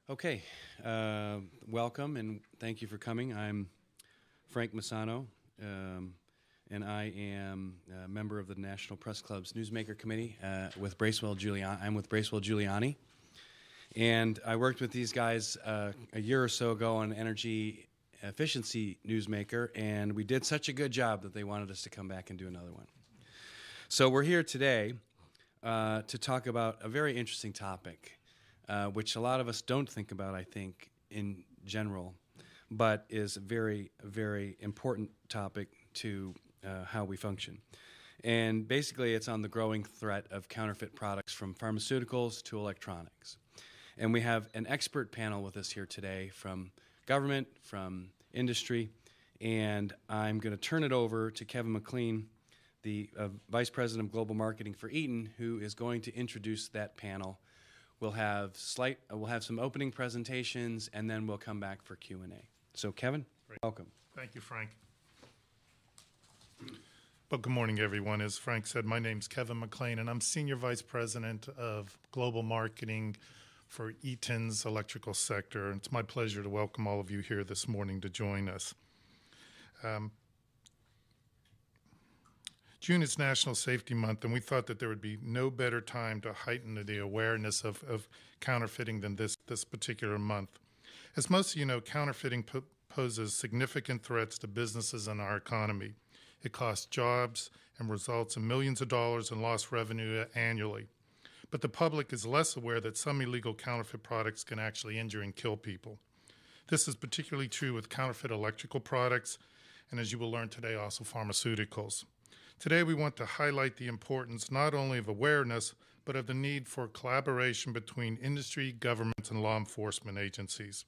Okay, welcome and thank you for coming. I'm Frank Massano, and I am a member of the National Press Club's Newsmaker Committee with Bracewell Giuliani. I'm with Bracewell Giuliani, and I worked with these guys a year or so ago on energy efficiency newsmaker, and we did such a good job that they wanted us to come back and do another one. So we're here today to talk about a very interesting topic, which a lot of us don't think about, I think, in general, but is a very, very important topic to how we function. And basically, it's on the growing threat of counterfeit products from pharmaceuticals to electronics. And we have an expert panel with us here today from government, from industry, and I'm going to turn it over to Kevin McLean, the Vice President of Global Marketing for Eaton, who is going to introduce that panel. We'll have some opening presentations, and then we'll come back for Q&A. So, Kevin, welcome. Thank you, Frank. Well, good morning, everyone. As Frank said, my name's Kevin McLean, and I'm Senior Vice President of Global Marketing for Eaton's electrical sector. It's my pleasure to welcome all of you here this morning to join us. June is National Safety Month, and we thought that there would be no better time to heighten the awareness of counterfeiting than this particular month. As most of you know, counterfeiting poses significant threats to businesses and our economy. It costs jobs and results in millions of dollars in lost revenue annually. But the public is less aware that some illegal counterfeit products can actually injure and kill people. This is particularly true with counterfeit electrical products, and as you will learn today, also pharmaceuticals. Today, we want to highlight the importance not only of awareness, but of the need for collaboration between industry, governments, and law enforcement agencies.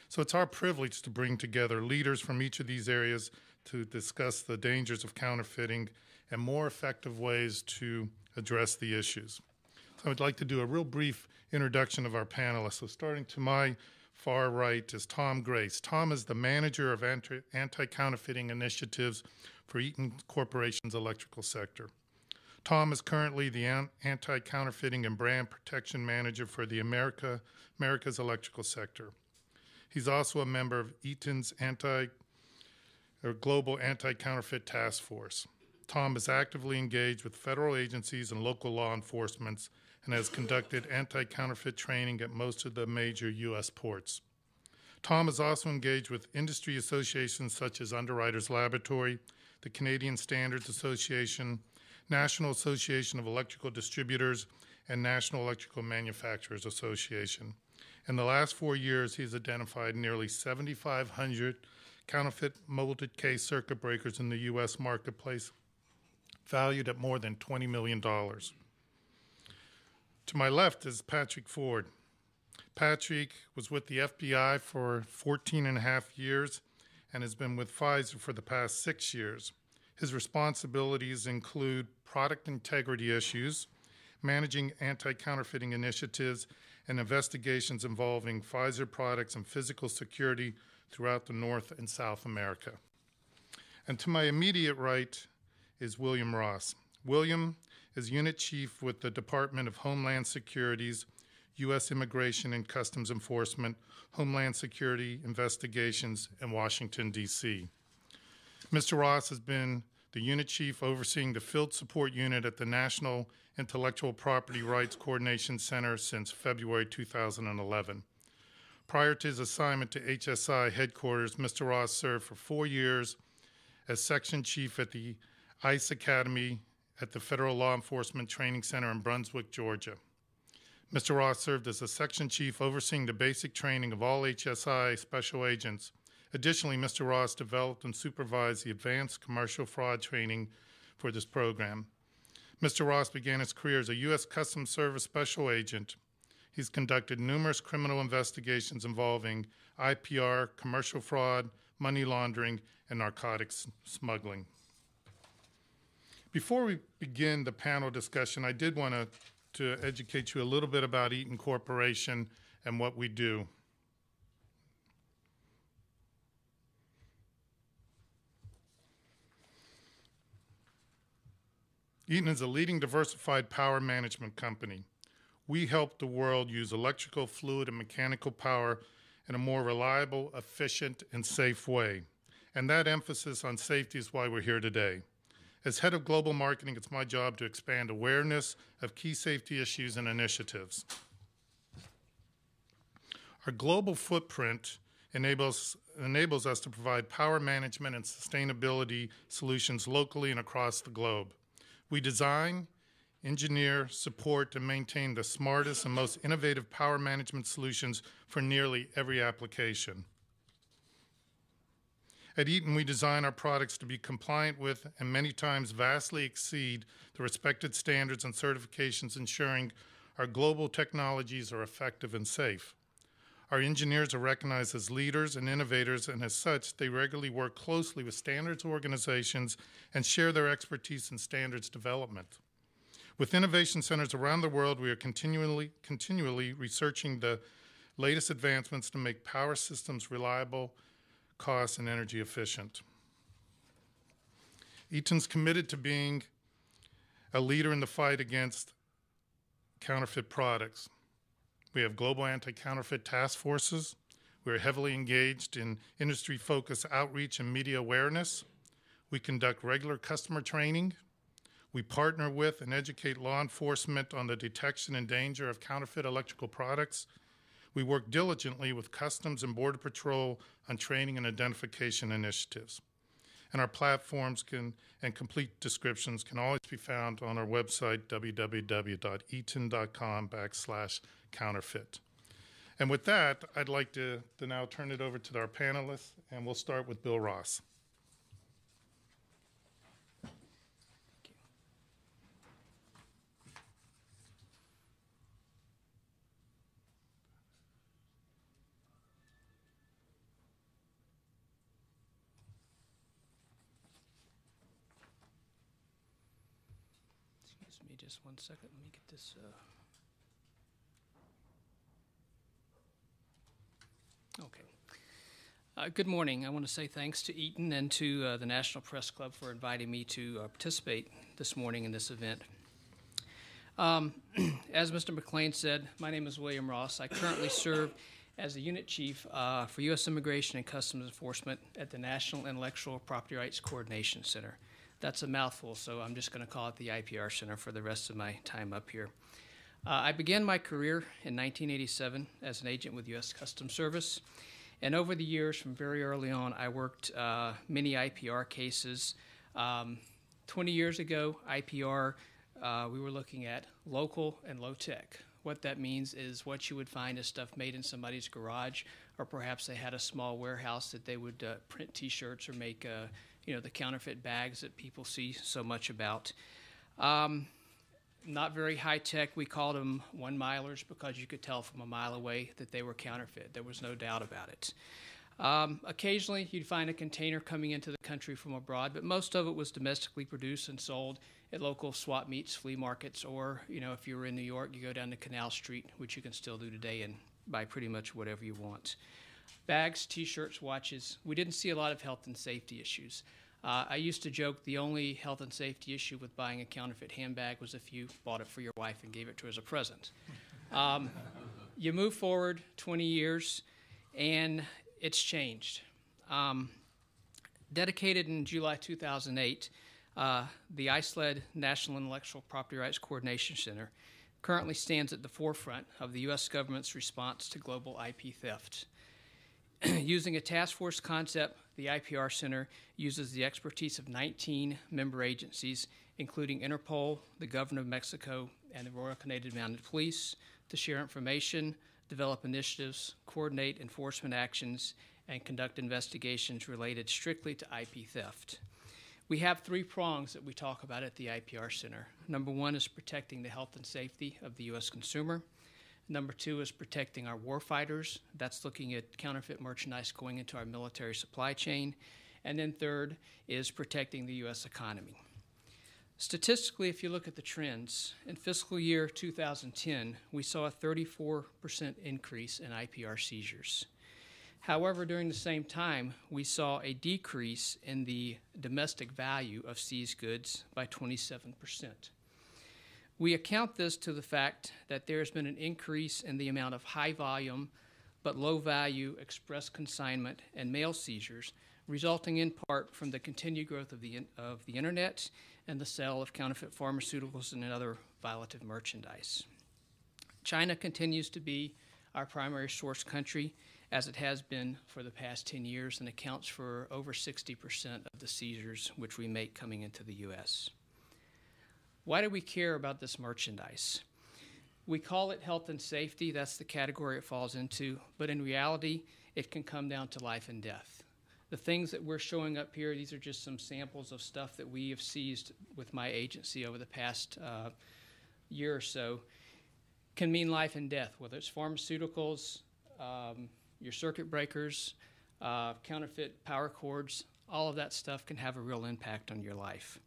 So it's our privilege to bring together leaders from each of these areas to discuss the dangers of counterfeiting and more effective ways to address the issues. So I'd like to do a real brief introduction of our panelists. So starting to my far right is Tom Grace. Tom is the manager of anti-counterfeiting initiatives for Eaton Corporation's electrical sector. Tom is currently the anti-counterfeiting and brand protection manager for the America's electrical sector. He's also a member of Eaton's Global Anti-Counterfeit Task Force. Tom is actively engaged with federal agencies and local law enforcement and has conducted anti-counterfeit training at most of the major U.S. ports. Tom is also engaged with industry associations such as Underwriters Laboratory, the Canadian Standards Association, National Association of Electrical Distributors, and National Electrical Manufacturers Association. In the last 4 years, he's identified nearly 7,500 counterfeit molded case circuit breakers in the U.S. marketplace, valued at more than $20 million. To my left is Patrick Ford. Patrick was with the FBI for 14 and a half years and has been with Pfizer for the past 6 years. His responsibilities include product integrity issues, managing anti-counterfeiting initiatives, and investigations involving Pfizer products and physical security throughout the North and South America. And to my immediate right is William Ross. William is Unit Chief with the Department of Homeland Security's U.S. Immigration and Customs Enforcement, Homeland Security Investigations in Washington, D.C. Mr. Ross has been the Unit Chief overseeing the Field Support Unit at the National Intellectual Property Rights Coordination Center since February 2011. Prior to his assignment to HSI headquarters, Mr. Ross served for 4 years as Section Chief at the ICE Academy at the Federal Law Enforcement Training Center in Brunswick, Georgia. Mr. Ross served as a Section Chief overseeing the basic training of all HSI special agents. Additionally, Mr. Ross developed and supervised the advanced commercial fraud training for this program. Mr. Ross began his career as a U.S. Customs Service special agent. He's conducted numerous criminal investigations involving IPR, commercial fraud, money laundering, and narcotics smuggling. Before we begin the panel discussion, I did want to educate you a little bit about Eaton Corporation and what we do. Eaton is a leading diversified power management company. We help the world use electrical, fluid, and mechanical power in a more reliable, efficient, and safe way. And that emphasis on safety is why we're here today. As head of global marketing, it's my job to expand awareness of key safety issues and initiatives. Our global footprint enables us to provide power management and sustainability solutions locally and across the globe. We design, engineer, support, and maintain the smartest and most innovative power management solutions for nearly every application. At Eaton, we design our products to be compliant with and many times vastly exceed the respected standards and certifications, ensuring our global technologies are effective and safe. Our engineers are recognized as leaders and innovators, and as such, they regularly work closely with standards organizations and share their expertise in standards development. With innovation centers around the world, we are continually researching the latest advancements to make power systems reliable, cost, and energy efficient. Eaton's committed to being a leader in the fight against counterfeit products. We have global anti-counterfeit task forces. We are heavily engaged in industry-focused outreach and media awareness. We conduct regular customer training. We partner with and educate law enforcement on the detection and danger of counterfeit electrical products. We work diligently with Customs and Border Patrol on training and identification initiatives. And our platforms and complete descriptions can always be found on our website, www.eaton.com/counterfeit. And with that, I'd like to now turn it over to our panelists, and we'll start with Bill Ross. Excuse me just one second. Let me get this. Okay. Good morning. I want to say thanks to Eaton and to the National Press Club for inviting me to participate this morning in this event. As Mr. McLean said, my name is William Ross. I currently serve as the Unit Chief for U.S. Immigration and Customs Enforcement at the National Intellectual Property Rights Coordination Center. That's a mouthful, so I'm just going to call it the IPR Center for the rest of my time up here. I began my career in 1987 as an agent with U.S. Customs Service, and over the years, from very early on, I worked many IPR cases. 20 years ago, IPR, we were looking at local and low-tech. What that means is what you would find is stuff made in somebody's garage, or perhaps they had a small warehouse that they would print T-shirts or make the counterfeit bags that people see so much about. Not very high-tech. We called them one-milers because you could tell from a mile away that they were counterfeit. There was no doubt about it. Occasionally, you'd find a container coming into the country from abroad, but most of it was domestically produced and sold at local swap meets, flea markets, or, if you were in New York, you go down to Canal Street, which you can still do today, and buy pretty much whatever you want. Bags, T-shirts, watches. We didn't see a lot of health and safety issues. I used to joke the only health and safety issue with buying a counterfeit handbag was if you bought it for your wife and gave it to her as a present. You move forward 20 years, and it's changed. Dedicated in July 2008, the ICE-led National Intellectual Property Rights Coordination Center currently stands at the forefront of the U.S. government's response to global IP theft. Using a task force concept, the IPR Center uses the expertise of 19 member agencies, including Interpol, the Government of Mexico, and the Royal Canadian Mounted Police, to share information, develop initiatives, coordinate enforcement actions, and conduct investigations related strictly to IP theft. We have 3 prongs that we talk about at the IPR Center. Number 1 is protecting the health and safety of the U.S. consumer. Number 2 is protecting our warfighters. That's looking at counterfeit merchandise going into our military supply chain. And then third is protecting the U.S. economy. Statistically, if you look at the trends, in fiscal year 2010, we saw a 34% increase in IPR seizures. However, during the same time, we saw a decrease in the domestic value of seized goods by 27%. We account this to the fact that there has been an increase in the amount of high volume but low value express consignment and mail seizures, resulting in part from the continued growth of the internet and the sale of counterfeit pharmaceuticals and other violative merchandise. China continues to be our primary source country, as it has been for the past 10 years, and accounts for over 60% of the seizures which we make coming into the U.S. Why do we care about this merchandise? We call it health and safety. That's the category it falls into. But in reality, it can come down to life and death. The things that we're showing up here, these are just some samples of stuff that we have seized with my agency over the past year or so, can mean life and death, whether it's pharmaceuticals, your circuit breakers, counterfeit power cords. All of that stuff can have a real impact on your life.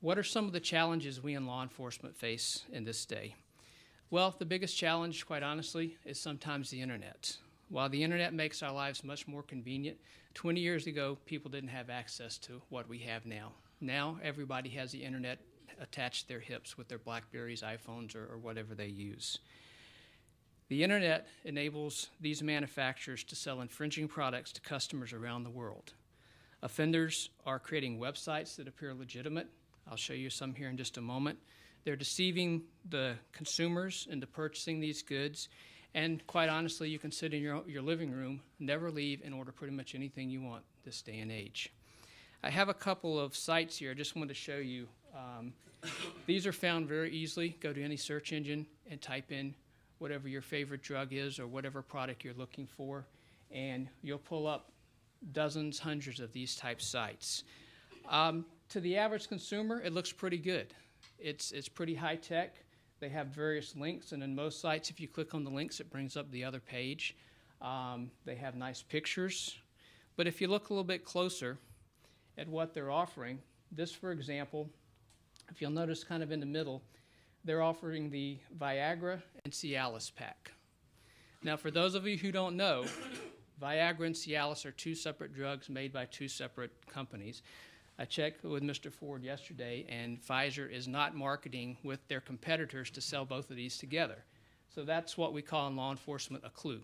What are some of the challenges we in law enforcement face in this day? Well, the biggest challenge, quite honestly, is sometimes the internet. While the internet makes our lives much more convenient, 20 years ago, people didn't have access to what we have now. Now, everybody has the internet attached to their hips with their BlackBerries, iPhones, or whatever they use. The internet enables these manufacturers to sell infringing products to customers around the world. Offenders are creating websites that appear legitimate. I'll show you some here in just a moment. They're deceiving the consumers into purchasing these goods. And quite honestly, you can sit in your living room, never leave, and order pretty much anything you want this day and age. I have a couple of sites here I just wanted to show you. These are found very easily. Go to any search engine and type in whatever your favorite drug is or whatever product you're looking for, and you'll pull up dozens, hundreds of these type sites. To the average consumer, it looks pretty good. It's pretty high tech. They have various links, and in most sites, if you click on the links, it brings up the other page. They have nice pictures. But if you look a little bit closer at what they're offering, this, for example, if you'll notice kind of in the middle, they're offering the Viagra and Cialis pack. Now, for those of you who don't know, Viagra and Cialis are two separate drugs made by two separate companies. I checked with Mr. Ford yesterday, and Pfizer is not marketing with their competitors to sell both of these together. So that's what we call in law enforcement a clue.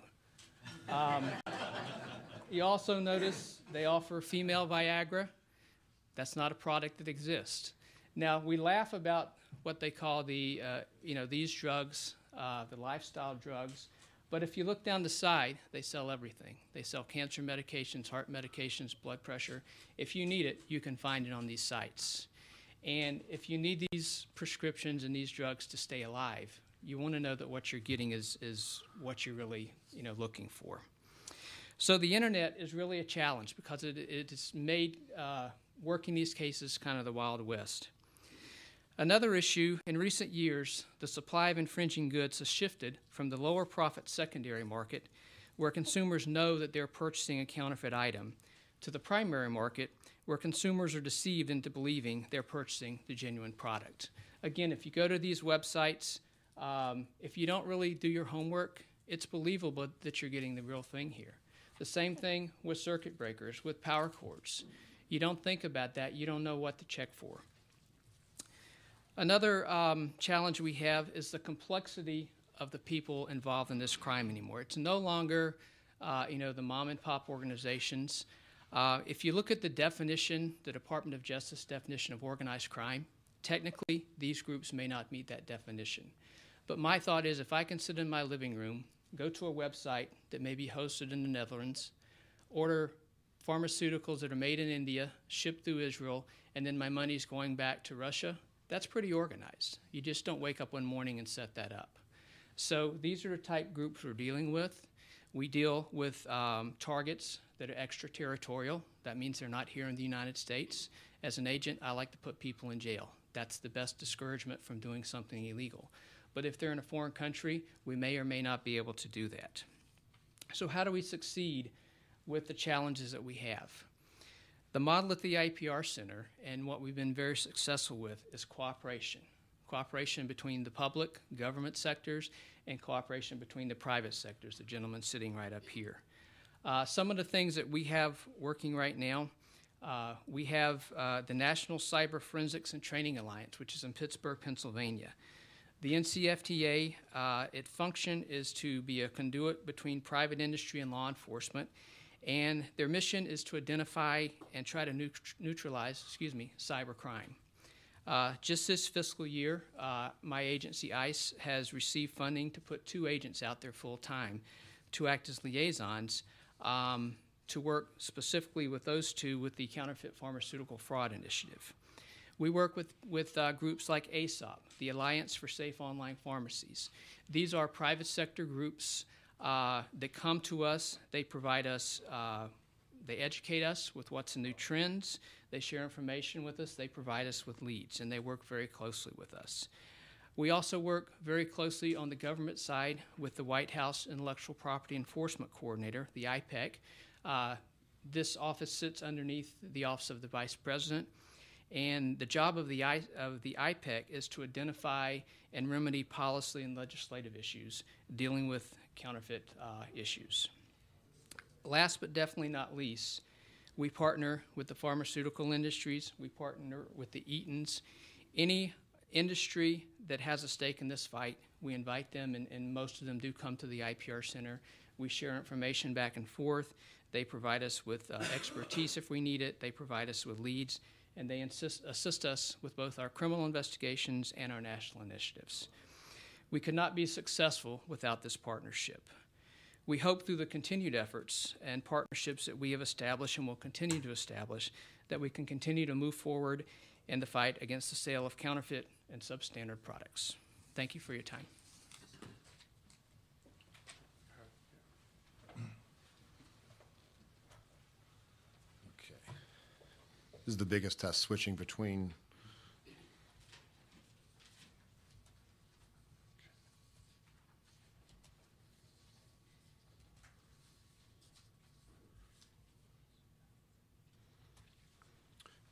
You also notice they offer female Viagra. That's not a product that exists. Now, we laugh about what they call the, these drugs, the lifestyle drugs. But if you look down the side, they sell everything. They sell cancer medications, heart medications, blood pressure. If you need it, you can find it on these sites. And if you need these prescriptions and these drugs to stay alive, you want to know that what you're getting is what you're really looking for. So the internet is really a challenge because it has made working these cases kind of the Wild West. Another issue, in recent years, the supply of infringing goods has shifted from the lower profit secondary market, where consumers know that they're purchasing a counterfeit item, to the primary market, where consumers are deceived into believing they're purchasing the genuine product. Again, if you go to these websites, if you don't really do your homework, it's believable that you're getting the real thing here. The same thing with circuit breakers, with power cords. You don't think about that. You don't know what to check for. Another challenge we have is the complexity of the people involved in this crime anymore. It's no longer, the mom and pop organizations. If you look at the definition, the Department of Justice definition of organized crime, technically these groups may not meet that definition. But my thought is if I can sit in my living room, go to a website that may be hosted in the Netherlands, order pharmaceuticals that are made in India, shipped through Israel, and then my money's going back to Russia, that's pretty organized. You just don't wake up one morning and set that up. So these are the type groups we're dealing with. We deal with targets that are extraterritorial. That means they're not here in the United States. As an agent, I like to put people in jail. That's the best discouragement from doing something illegal. But if they're in a foreign country, we may or may not be able to do that. So how do we succeed with the challenges that we have? The model at the IPR Center, and what we've been very successful with, is cooperation. Cooperation between the public, government sectors, and cooperation between the private sectors, the gentleman sitting right up here. Some of the things that we have working right now, We have the National Cyber Forensics and Training Alliance, which is in Pittsburgh, Pennsylvania. The NCFTA, its function is to be a conduit between private industry and law enforcement, and their mission is to identify and try to neutralize, cybercrime. Just this fiscal year, my agency, ICE, has received funding to put 2 agents out there full-time to act as liaisons to work specifically with those 2 with the Counterfeit Pharmaceutical Fraud Initiative. We work with groups like ASOP, the Alliance for Safe Online Pharmacies. These are private sector groups that come to us. They provide us, they educate us with what's the new trends. They share information with us. They provide us with leads, and they work very closely with us. We also work very closely on the government side with the White House Intellectual Property Enforcement Coordinator, the IPEC. This office sits underneath the Office of the Vice President, and the job of the IPEC is to identify and remedy policy and legislative issues dealing with counterfeit issues. Last but definitely not least, we partner with the pharmaceutical industries. We partner with the Eatons. Any industry that has a stake in this fight, we invite them, and most of them do come to the IPR Center. We share information back and forth. They provide us with expertise if we need it. They provide us with leads, and they assist us with both our criminal investigations and our national initiatives. We could not be successful without this partnership. We hope through the continued efforts and partnerships that we have established and will continue to establish that we can continue to move forward in the fight against the sale of counterfeit and substandard products. Thank you for your time. Okay. This is the biggest test, switching between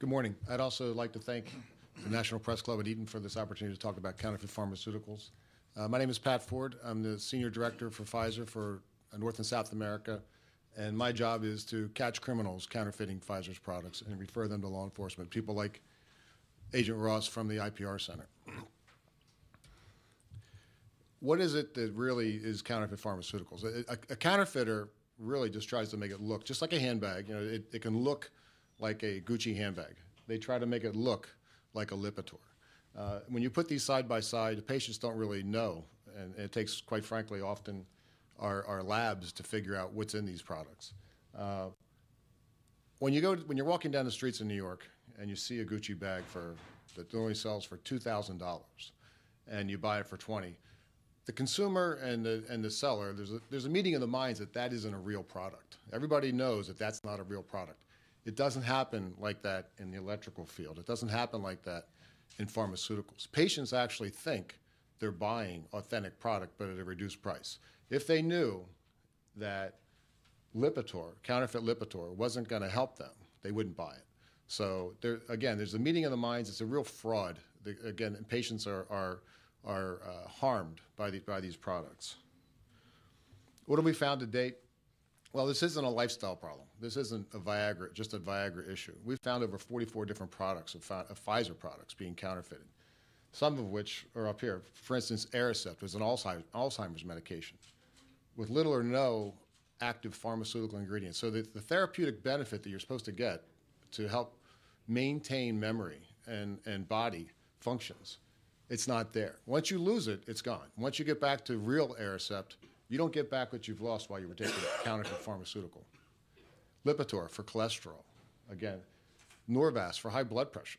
Good morning. I'd also like to thank the National Press Club at Eaton for this opportunity to talk about counterfeit pharmaceuticals. My name is Pat Ford. I'm the Senior Director for Pfizer for North and South America, and my job is to catch criminals counterfeiting Pfizer's products and refer them to law enforcement, people like Agent Ross from the IPR Center. What is it that really is counterfeit pharmaceuticals? A counterfeiter really just tries to make it look just like a handbag. You know, it can look like a Gucci handbag. They try to make it look like a Lipitor. When you put these side by side, the patients don't really know, and it takes, quite frankly, often our labs to figure out what's in these products. When you're walking down the streets in New York and you see a Gucci bag that only sells for $2,000, and you buy it for $20, the consumer and the seller, there's a meeting of the minds that isn't a real product. Everybody knows that that's not a real product. It doesn't happen like that in the electrical field. It doesn't happen like that in pharmaceuticals. Patients actually think they're buying authentic product, but at a reduced price. If they knew that Lipitor, counterfeit Lipitor, wasn't going to help them, they wouldn't buy it. So there's a meeting of the minds. It's a real fraud. Again, patients are harmed by these products. What have we found to date? Well, this isn't a lifestyle problem. This isn't just a Viagra issue. We've found over 44 different products of Pfizer products being counterfeited, some of which are up here. For instance, Aricept was an Alzheimer's medication with little or no active pharmaceutical ingredients. So the therapeutic benefit that you're supposed to get to help maintain memory and body functions, it's not there. Once you lose it, it's gone. Once you get back to real Aricept, you don't get back what you've lost while you were taking a counterfeit pharmaceutical. Lipitor for cholesterol. Again, Norvasc for high blood pressure.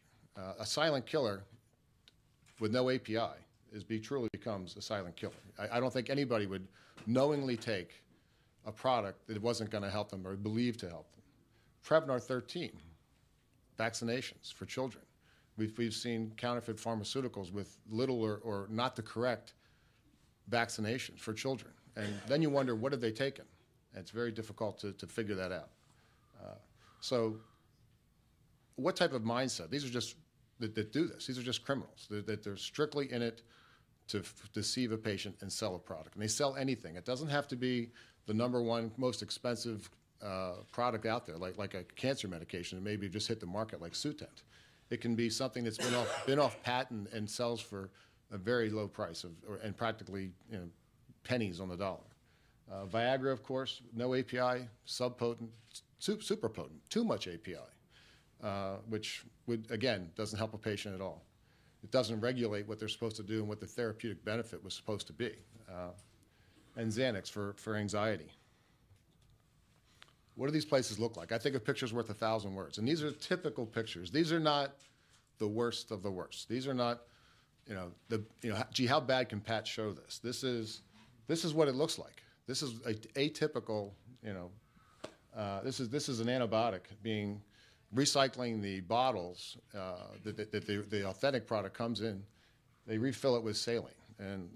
A silent killer with no API truly becomes a silent killer. I don't think anybody would knowingly take a product that wasn't going to help them or believed to help them. Prevnar 13, vaccinations for children. We've seen counterfeit pharmaceuticals with little or not the correct vaccinations for children. And then you wonder, what have they taken? And it's very difficult to figure that out. So what type of mindset? These are just, that do this. These are just criminals. They're strictly in it to deceive a patient and sell a product. And they sell anything. It doesn't have to be the #1 most expensive product out there, like a cancer medication that maybe just hit the market, like Sutent. It can be something that's been off patent and sells for a very low price and practically pennies on the dollar. Viagra, of course, no API, subpotent, super potent, too much API, which again doesn't help a patient at all. It doesn't regulate what they're supposed to do and what the therapeutic benefit was supposed to be. And Xanax for anxiety. What do these places look like? I think a picture's worth 1,000 words. And these are typical pictures. These are not the worst of the worst. These are not, gee, how bad can Pat show this? This is what it looks like. This is atypical, this is an antibiotic recycling the bottles that the authentic product comes in. They refill it with saline. And,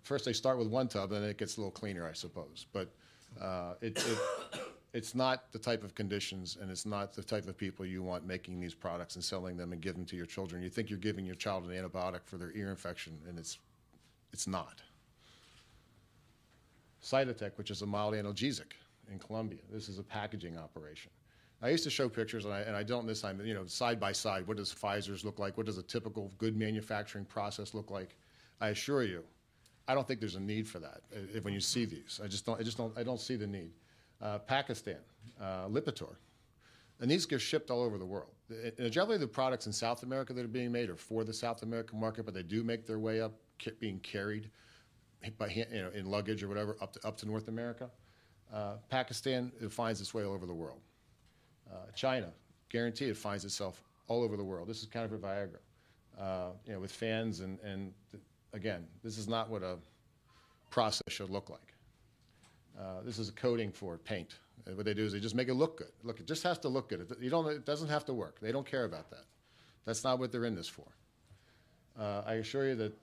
first they start with one tub, and then it gets a little cleaner, I suppose. But it's not the type of conditions, and it's not the type of people you want making these products and selling them and giving them to your children. You think you're giving your child an antibiotic for their ear infection, and it's not. Cytotec, which is a mild analgesic in Colombia. This is a packaging operation. I used to show pictures, and I don't this time, side by side. What does Pfizer's look like? What does a typical good manufacturing process look like? I assure you, I don't think there's a need for that when you see these. I don't see the need. Pakistan, Lipitor. And these get shipped all over the world. Generally, the products in South America that are being made are for the South American market, but they do make their way up, being carried by in luggage or whatever up to North America. Pakistan, it finds its way all over the world. China, guaranteed it finds itself all over the world. This is counterfeit Viagra, with fans and again, this is not what a process should look like. This is a coating for paint. What they do is they just make it look good. Look, it just has to look good. It doesn't have to work. They don't care about that. That's not what they're in this for. I assure you that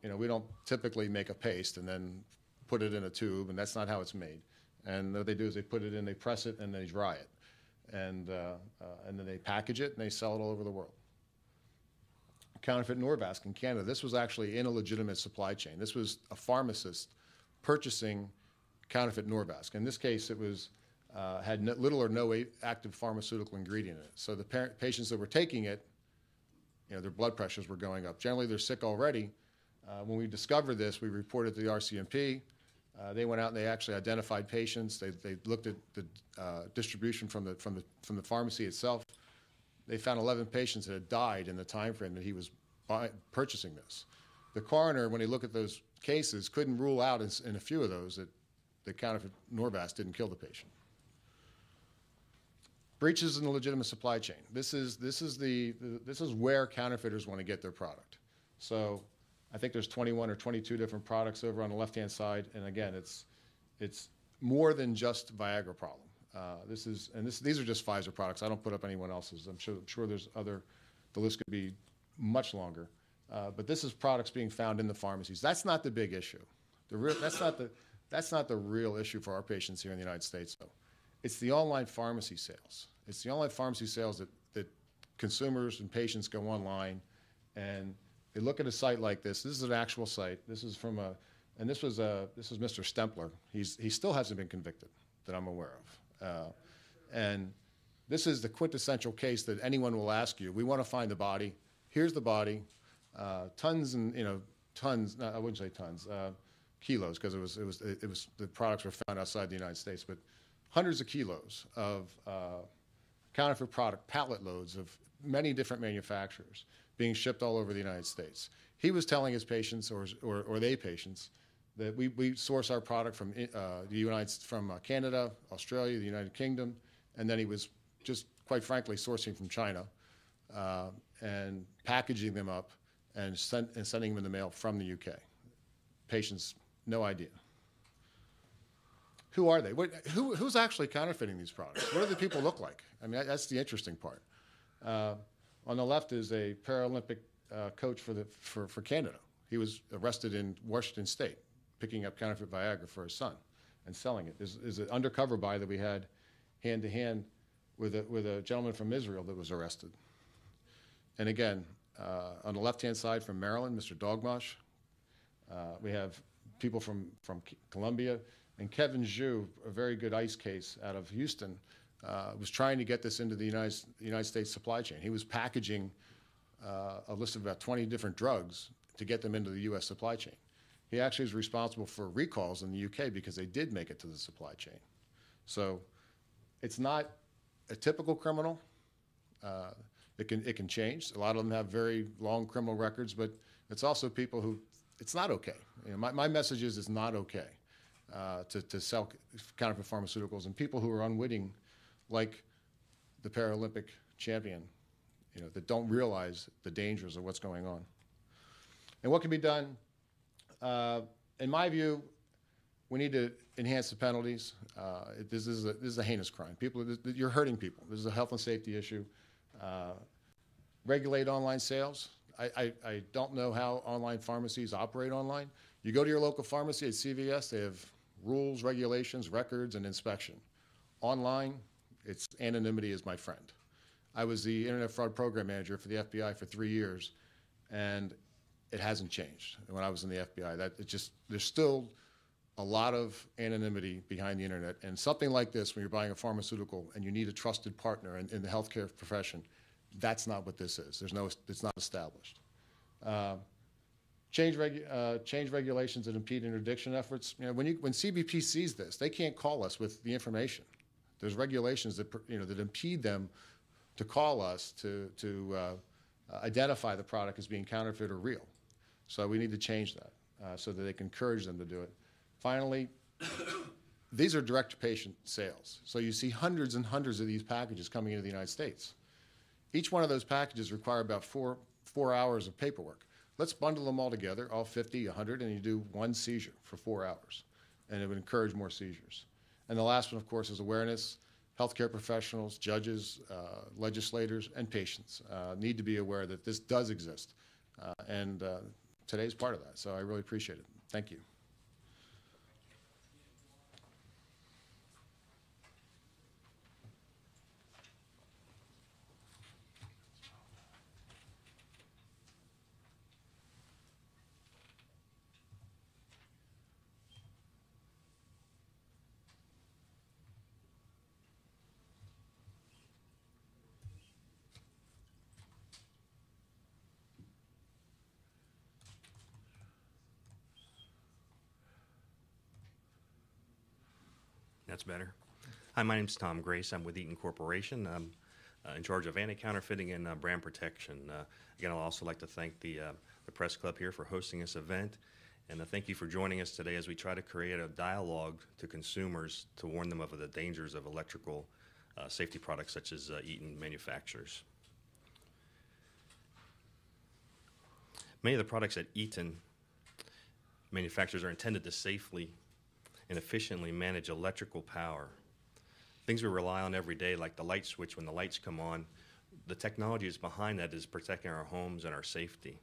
we don't typically make a paste and then put it in a tube, and that's not how it's made. And what they do is they put it in, they press it, and they dry it. And then they package it, and they sell it all over the world. Counterfeit Norvasc in Canada. This was actually in a legitimate supply chain. This was a pharmacist purchasing counterfeit Norvasc. In this case, it was had little or no active pharmaceutical ingredient in it. So the patients that were taking it, their blood pressures were going up. Generally, they're sick already. When we discovered this, we reported to the RCMP. They went out and they actually identified patients. They looked at the distribution from the pharmacy itself. They found 11 patients that had died in the time frame that he was purchasing this. The coroner, when he looked at those cases, couldn't rule out in a few of those that the counterfeit Norvasc didn't kill the patient. Breaches in the legitimate supply chain. This is where counterfeiters want to get their product. So I think there's 21 or 22 different products over on the left-hand side, and again, it's more than just Viagra problem. These are just Pfizer products. I don't put up anyone else's. I'm sure there's other. The list could be much longer, but this is products being found in the pharmacies. That's not the big issue. That's not the real issue for our patients here in the United States, though. It's the online pharmacy sales. It's the online pharmacy sales that consumers and patients go online, and they look at a site like this. This is an actual site. This is from this was Mr. Stempler. He still hasn't been convicted that I'm aware of. And this is the quintessential case that anyone will ask you. We want to find the body. Here's the body. Tons and tons. No, I wouldn't say tons. Kilos, because it was the products were found outside the United States, but hundreds of kilos of counterfeit product, pallet loads of many different manufacturers being shipped all over the United States. He was telling his patients or they patients that we source our product from from Canada, Australia, the United Kingdom, and then he was just quite frankly sourcing from China and packaging them up and sending them in the mail from the UK. Patients, no idea. Who are they? Who's actually counterfeiting these products? What do the people look like? I mean, that's the interesting part. On the left is a Paralympic coach for Canada. He was arrested in Washington State, picking up counterfeit Viagra for his son and selling it. There's an undercover buy that we had hand-to-hand with a gentleman from Israel that was arrested. And again, on the left-hand side from Maryland, Mr. Dogmash. We have people from Colombia. And Kevin Zhu, a very good ICE case out of Houston, was trying to get this into the United States supply chain. He was packaging a list of about 20 different drugs to get them into the U.S. supply chain. He actually is responsible for recalls in the UK because they did make it to the supply chain. So it's not a typical criminal. It can change. A lot of them have very long criminal records, but it's also people who it's not okay. You know, my message is it's not okay to sell counterfeit pharmaceuticals, and people who are unwitting, like the Paralympic champion, you know, that don't realize the dangers of what's going on. And what can be done? In my view, we need to enhance the penalties. This is a heinous crime. You're hurting people. This is a health and safety issue. Regulate online sales. I don't know how online pharmacies operate online. You go to your local pharmacy at CVS, they have rules, regulations, records, and inspection. Online, it's anonymity is my friend. I was the Internet Fraud Program Manager for the FBI for 3 years, and it hasn't changed when I was in the FBI. There's still a lot of anonymity behind the internet, and something like this, when you're buying a pharmaceutical and you need a trusted partner in the healthcare profession, that's not what this is. It's not established. Change regulations that impede interdiction efforts. You know, when CBP sees this, they can't call us with the information. There's regulations that that impede them to call us to identify the product as being counterfeit or real. So we need to change that so that they can encourage them to do it. Finally, these are direct-to-patient sales. So you see hundreds and hundreds of these packages coming into the United States. Each one of those packages require about four hours of paperwork. Let's bundle them all together, all 50, 100, and you do one seizure for 4 hours. And it would encourage more seizures. And the last one, of course, is awareness. Healthcare professionals, judges, legislators, and patients need to be aware that this does exist. And today's part of that. So I really appreciate it. Thank you. That's better. Hi, my name's Tom Grace. I'm with Eaton Corporation. I'm in charge of anti-counterfeiting and brand protection. Again, I'll also like to thank the press club here for hosting this event, and thank you for joining us today as we try to create a dialogue to consumers to warn them of the dangers of electrical safety products such as Eaton manufactures. Many of the products that Eaton manufactures are intended to safely and efficiently manage electrical power. Things we rely on every day, like the light switch when the lights come on, the technology is behind that is protecting our homes and our safety.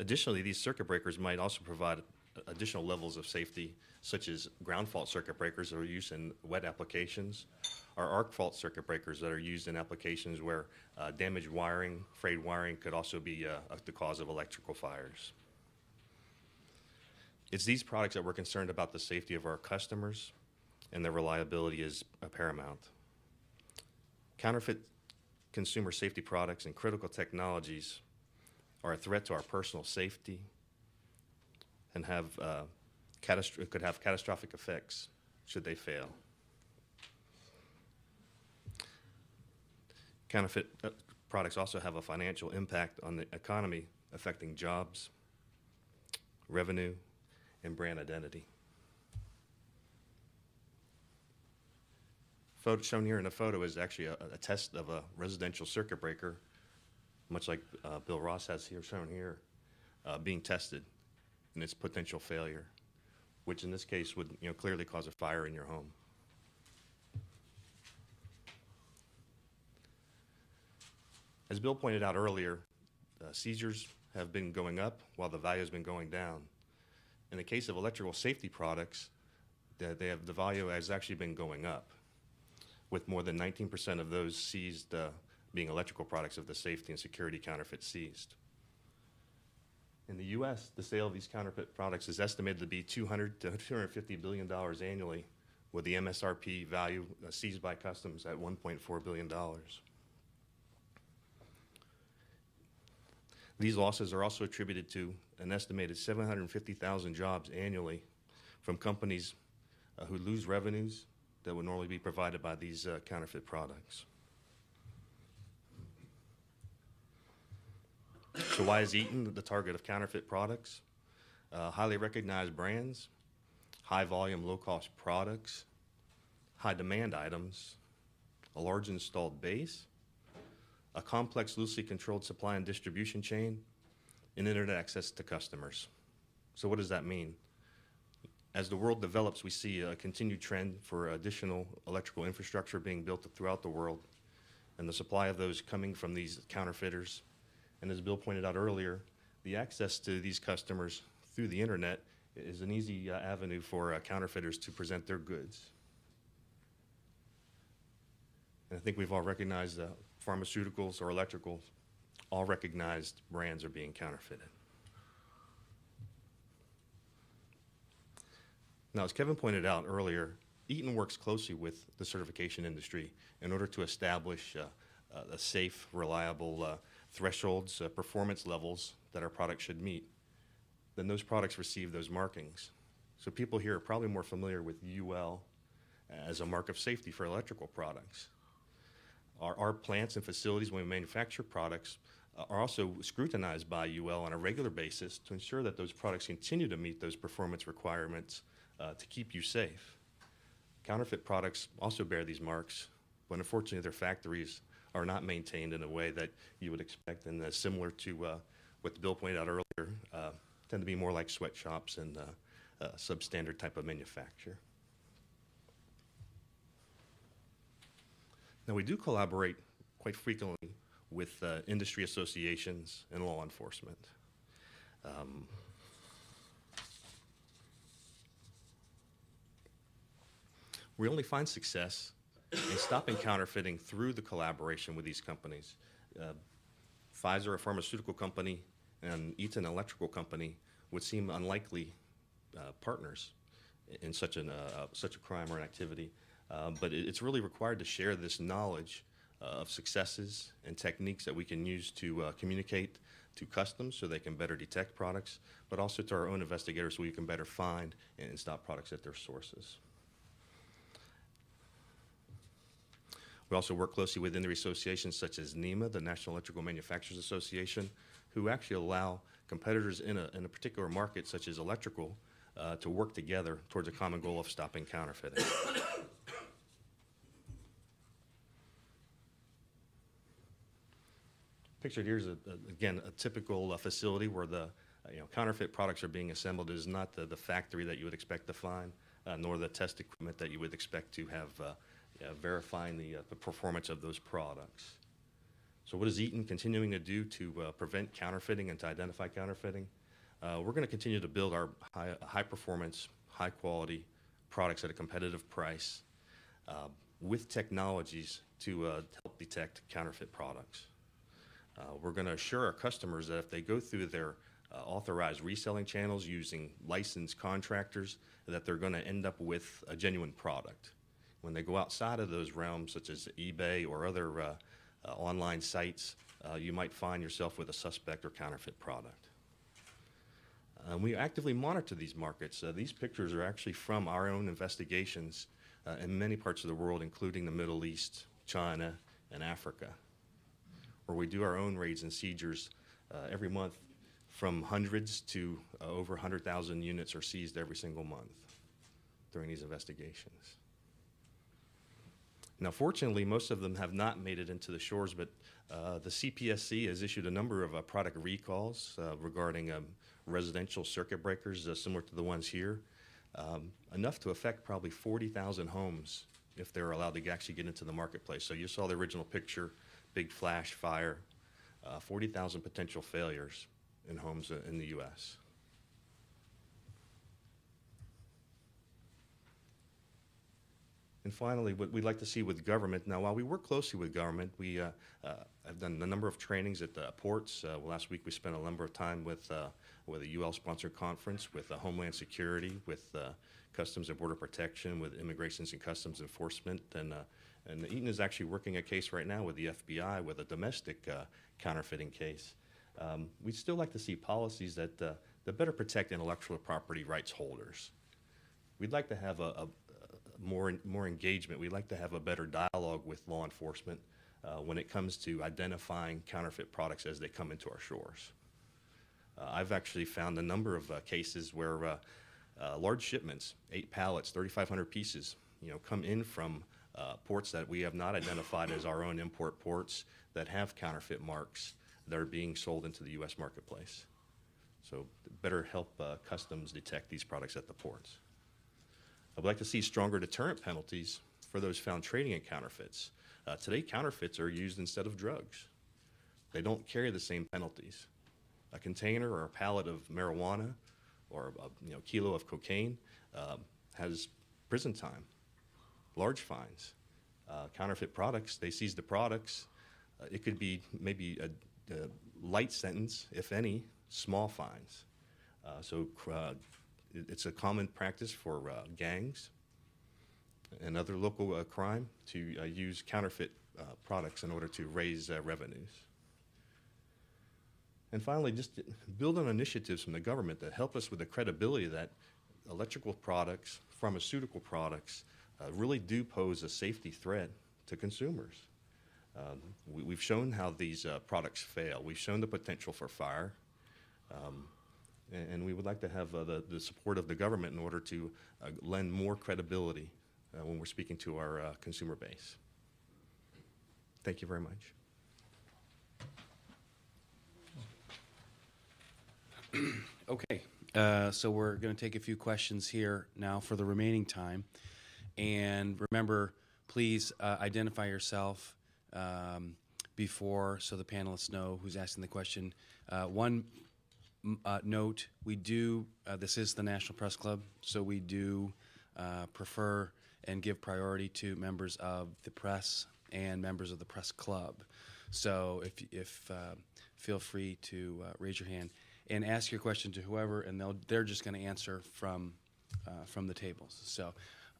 Additionally, these circuit breakers might also provide additional levels of safety, such as ground fault circuit breakers that are used in wet applications, or arc fault circuit breakers that are used in applications where damaged wiring, frayed wiring could also be the cause of electrical fires. It's these products that we're concerned about the safety of our customers, and their reliability is paramount. Counterfeit consumer safety products and critical technologies are a threat to our personal safety and could have catastrophic effects should they fail. Counterfeit products also have a financial impact on the economy, affecting jobs, revenue, and brand identity. Photo shown here in the photo is actually a test of a residential circuit breaker, much like Bill Ross has here shown here, being tested and its potential failure, which in this case would clearly cause a fire in your home. As Bill pointed out earlier, seizures have been going up while the value has been going down. In the case of electrical safety products, the value has actually been going up, with more than 19% of those seized being electrical products of the safety and security counterfeit seized. In the U.S., the sale of these counterfeit products is estimated to be $200 to $250 billion annually, with the MSRP value seized by customs at $1.4 billion. These losses are also attributed to an estimated 750,000 jobs annually from companies who lose revenues that would normally be provided by these counterfeit products. So why is Eaton the target of counterfeit products? Highly recognized brands, high volume, low cost products, high demand items, a large installed base, a complex, loosely controlled supply and distribution chain, and internet access to customers. So what does that mean? As the world develops, we see a continued trend for additional electrical infrastructure being built throughout the world, and the supply of those coming from these counterfeiters. And as Bill pointed out earlier, the access to these customers through the internet is an easy avenue for counterfeiters to present their goods. And I think we've all recognized that pharmaceuticals or electricals, all recognized brands are being counterfeited. Now, as Kevin pointed out earlier, Eaton works closely with the certification industry in order to establish a safe, reliable thresholds, performance levels that our products should meet. Then those products receive those markings. So people here are probably more familiar with UL as a mark of safety for electrical products. Our plants and facilities, when we manufacture products, are also scrutinized by UL on a regular basis to ensure that those products continue to meet those performance requirements to keep you safe. Counterfeit products also bear these marks, but unfortunately their factories are not maintained in a way that you would expect, and similar to what Bill pointed out earlier, tend to be more like sweatshops and substandard type of manufacture. Now, we do collaborate quite frequently with industry associations and law enforcement. We only find success in stopping counterfeiting through the collaboration with these companies. Pfizer, a pharmaceutical company, and Eaton Electrical Company would seem unlikely partners in such a crime or an activity. But it's really required to share this knowledge of successes and techniques that we can use to communicate to customs so they can better detect products, but also to our own investigators so we can better find and stop products at their sources. We also work closely with industry associations such as NEMA, the National Electrical Manufacturers Association, who actually allow competitors in a particular market, such as electrical, to work together towards a common goal of stopping counterfeiting. Pictured here is, again, a typical facility where the counterfeit products are being assembled. It is not the factory that you would expect to find, nor the test equipment that you would expect to have verifying the performance of those products. So what is Eaton continuing to do to prevent counterfeiting and to identify counterfeiting? We're going to continue to build our high-performance, high-quality products at a competitive price with technologies to help detect counterfeit products. We're going to assure our customers that if they go through their authorized reselling channels using licensed contractors, that they're going to end up with a genuine product. When they go outside of those realms, such as eBay or other online sites, you might find yourself with a suspect or counterfeit product. We actively monitor these markets. These pictures are actually from our own investigations in many parts of the world, including the Middle East, China, and Africa, where we do our own raids and seizures every month. From hundreds to over 100,000 units are seized every single month during these investigations. Now, fortunately, most of them have not made it into the shores, but the CPSC has issued a number of product recalls regarding residential circuit breakers similar to the ones here, enough to affect probably 40,000 homes if they're allowed to actually get into the marketplace. So you saw the original picture, big flash fire, 40,000 potential failures in homes in the U.S. And finally, what we'd like to see with government, now while we work closely with government, we have done a number of trainings at the ports. Last week we spent a number of time with a UL-sponsored conference with Homeland Security, with Customs and Border Protection, with Immigrations and Customs Enforcement, and Eaton is actually working a case right now with the FBI with a domestic counterfeiting case. We'd still like to see policies that better protect intellectual property rights holders. We'd like to have a more engagement. We'd like to have a better dialogue with law enforcement when it comes to identifying counterfeit products as they come into our shores. I've actually found a number of cases where large shipments, 8 pallets, 3,500 pieces, come in from ports that we have not identified as our own import ports that have counterfeit marks that are being sold into the U.S. marketplace. So better help customs detect these products at the ports. I would like to see stronger deterrent penalties for those found trading in counterfeits. Today, counterfeits are used instead of drugs. They don't carry the same penalties. A container or a pallet of marijuana or a kilo of cocaine has prison time, large fines. Counterfeit products, they seize the products. It could be maybe a light sentence, if any, small fines. It's a common practice for gangs and other local crime to use counterfeit products in order to raise revenues. And finally, just build on initiatives from the government that help us with the credibility that electrical products, pharmaceutical products, really do pose a safety threat to consumers. We've shown how these products fail. We've shown the potential for fire. And we would like to have the support of the government in order to lend more credibility when we're speaking to our consumer base. Thank you very much. Okay, so we're going to take a few questions here now for the remaining time. And remember, please identify yourself before so the panelists know who's asking the question. One note, we do, this is the National Press Club, so we do prefer and give priority to members of the press and members of the press club. So if feel free to raise your hand and ask your question to whoever, and they're just going to answer from the tables. So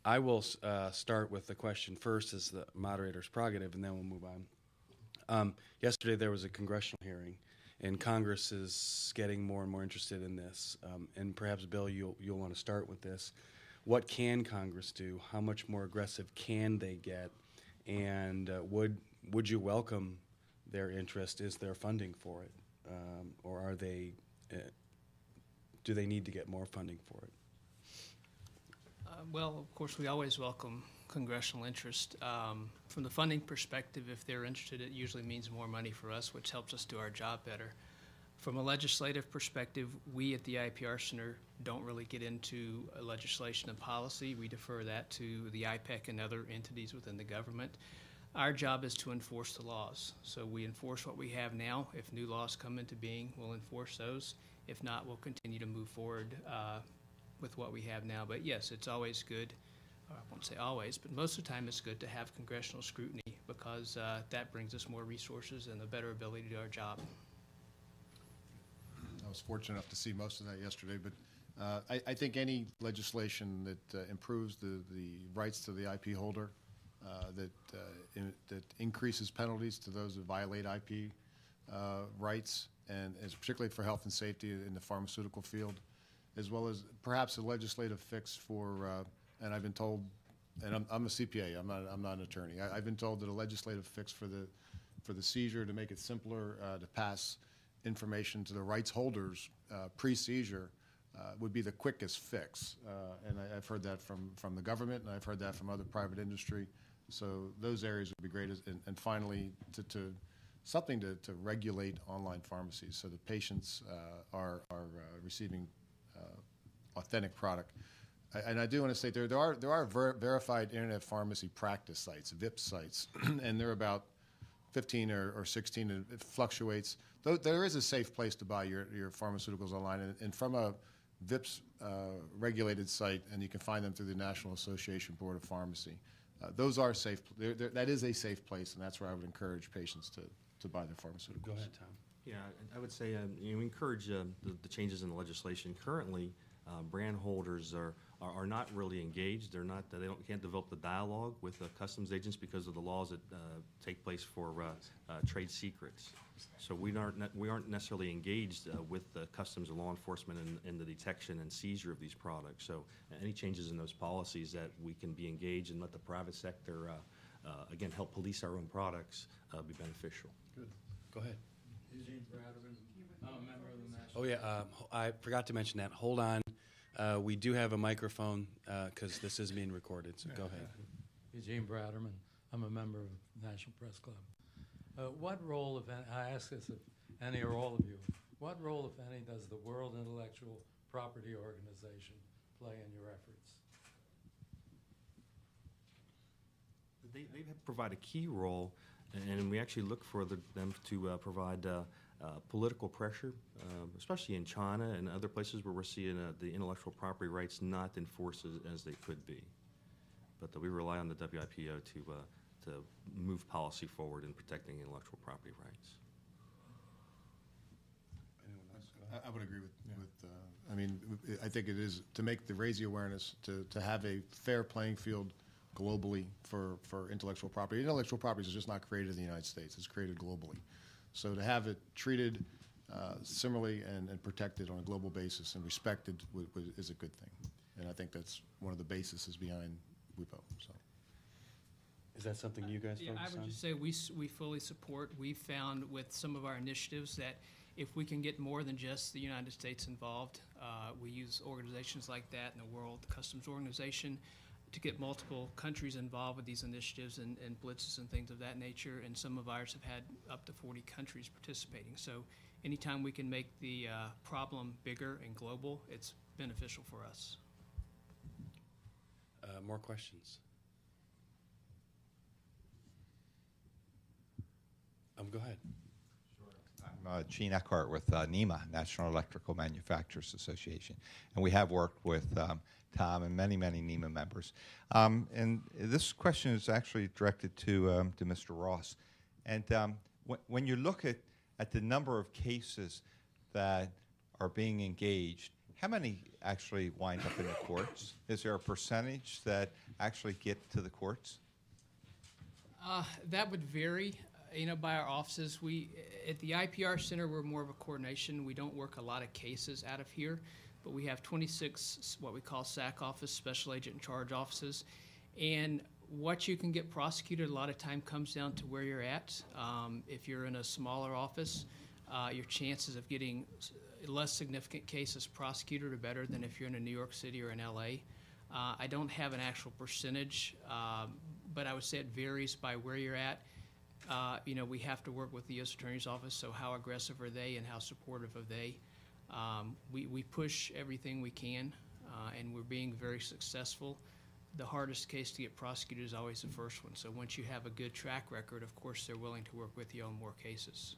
I will start with the question first as the moderator's prerogative, and then we'll move on. Yesterday there was a congressional hearing, and Congress is getting more and more interested in this. And perhaps, Bill, you'll want to start with this. What can Congress do? How much more aggressive can they get? And would you welcome their interest? Is there funding for it, or are they? Do they need to get more funding for it? Well, of course, we always welcome congressional interest. From the funding perspective, if they're interested, it usually means more money for us, which helps us do our job better. From a legislative perspective, we at the IPR Center don't really get into legislation and policy. We defer that to the IPEC and other entities within the government. Our job is to enforce the laws. So we enforce what we have now. If new laws come into being, we'll enforce those. If not, we'll continue to move forward with what we have now. But yes, it's always good, or I won't say always, but most of the time it's good to have congressional scrutiny because that brings us more resources and a better ability to do our job. I was fortunate enough to see most of that yesterday, but I think any legislation that improves the rights to the IP holder, that increases penalties to those that violate IP rights, and is particularly for health and safety in the pharmaceutical field, as well as perhaps a legislative fix for, and I've been told, and I'm a CPA, I'm not an attorney. I've been told that a legislative fix for the seizure to make it simpler to pass information to the rights holders pre-seizure would be the quickest fix. And I've heard that from the government, and I've heard that from other private industry. So those areas would be great. And finally, to something to regulate online pharmacies so that patients are receiving authentic product. And I do want to say there are verified internet pharmacy practice sites, VIP sites, and they're about 15 or 16, and it fluctuates. Though there is a safe place to buy your pharmaceuticals online, and from a VIPS regulated site, and you can find them through the National Association Board of Pharmacy. those are safe. That is a safe place, and that's where I would encourage patients to buy their pharmaceuticals. Go ahead, Tom. Yeah, I would say we encourage the changes in the legislation. Currently, brand holders are not really engaged. Can't develop the dialogue with customs agents because of the laws that take place for trade secrets. So we aren't necessarily engaged with the customs and law enforcement in the detection and seizure of these products. So any changes in those policies that we can be engaged and let the private sector again help police our own products be beneficial. Good. Go ahead. Eugene Bradman, I'm a member of the National. Oh yeah, I forgot to mention that. Hold on. We do have a microphone because this is being recorded, so go ahead. Eugene Bradman, I'm a member of the National Press Club. What role, if any, I ask this of any or all of you, what role, if any, does the World Intellectual Property Organization play in your efforts? They provide a key role, and we actually look for them to provide political pressure, especially in China and other places where we're seeing the intellectual property rights not enforced as they could be. But we rely on the WIPO to move policy forward in protecting intellectual property rights. I would agree with I mean, I think it is to raise the awareness, to have a fair playing field globally for intellectual property. Intellectual property is just not created in the United States. It's created globally. So to have it treated similarly and protected on a global basis and respected is a good thing. And I think that's one of the bases behind WIPO. So. Is that something you guys Yeah, focus I would on? just say we fully support. We've found with some of our initiatives that if we can get more than just the United States involved, we use organizations like that in the World Customs Organization to get multiple countries involved with these initiatives and blitzes and things of that nature. And some of ours have had up to 40 countries participating. So anytime we can make the problem bigger and global, it's beneficial for us. More questions? Go ahead. I'm Gene Eckhart with NEMA, National Electrical Manufacturers Association, and we have worked with Tom and many NEMA members. And this question is actually directed to Mr. Ross. And when you look at the number of cases that are being engaged, how many actually wind up in the courts? Is there a percentage that actually get to the courts? That would vary. By our offices, at the IPR Center, we're more of a coordination. We don't work a lot of cases out of here, but we have 26 what we call SAC office, Special Agent in Charge offices. And what you can get prosecuted a lot of time comes down to where you're at. If you're in a smaller office, your chances of getting less significant cases prosecuted are better than if you're in a New York City or in LA. I don't have an actual percentage, but I would say it varies by where you're at. We have to work with the U.S. Attorney's Office, so how aggressive are they and how supportive are they? We push everything we can, and we're being very successful. The hardest case to get prosecuted is always the first one. So once you have a good track record, of course, they're willing to work with you on more cases.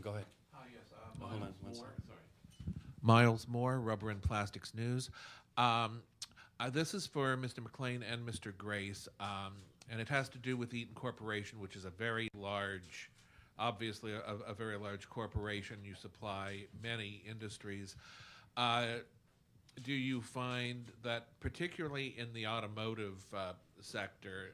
Go ahead. Hi, yes. Hold on Miles one Moore. second. Sorry. Miles Moore, Rubber and Plastics News. This is for Mr. McLean and Mr. Grace, and it has to do with Eaton Corporation, which is a very large, obviously a very large corporation. You supply many industries. Do you find that, particularly in the automotive sector,